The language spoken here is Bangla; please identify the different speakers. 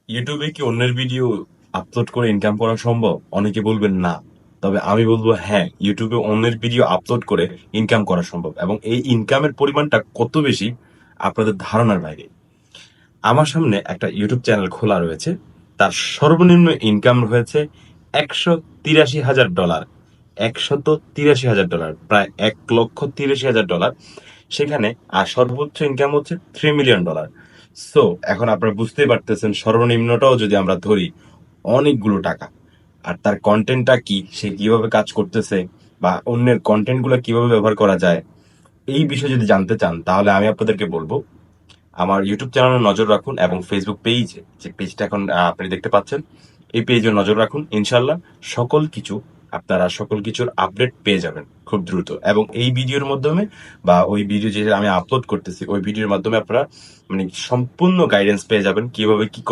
Speaker 1: ইউটিউবে কি অন্যের ভিডিও আপলোড করে ইনকাম করা সম্ভব? অনেকে বলবেন না, তবে আমি বলবো হ্যাঁ, ইউটিউবে অন্যের ভিডিও আপলোড করে ইনকাম করা সম্ভব, এবং এই ইনকামের পরিমাণটা কত বেশি আপনাদের ধারণার বাইরে। আমার সামনে একটা ইউটিউব চ্যানেল খোলা রয়েছে, তার সর্বনিম্ন ইনকাম রয়েছে $183,000। $183,000, প্রায় $1,30,000। সেখানে আর সর্বোচ্চ ইনকাম হচ্ছে $3 মিলিয়ন। সো এখন আপনারা বুঝতেই পারতেছেন, সর্বনিম্নটাও যদি আমরা ধরি, অনেকগুলো টাকা। আর তার কন্টেন্টটা কি, সে কিভাবে কাজ করতেছে, বা অন্যের কন্টেন্ট গুলো কিভাবে ব্যবহার করা যায়, এই বিষয়ে যদি জানতে চান তাহলে আমি আপনাদেরকে বলবো আমার ইউটিউব চ্যানেলে নজর রাখুন, এবং ফেসবুক পেজে, যে পেজটা এখন আপনি দেখতে পাচ্ছেন, এই পেজে নজর রাখুন। ইনশাল্লাহ সকল কিছুর আপডেট পেয়ে যাবেন খুব দ্রুত, এবং এই ভিডিওর মাধ্যমে বা ওই ভিডিও যে আমি আপলোড করতেছি ওই ভিডিওর মাধ্যমে আপনারা মানে সম্পূর্ণ গাইডেন্স পেয়ে যাবেন কিভাবে কি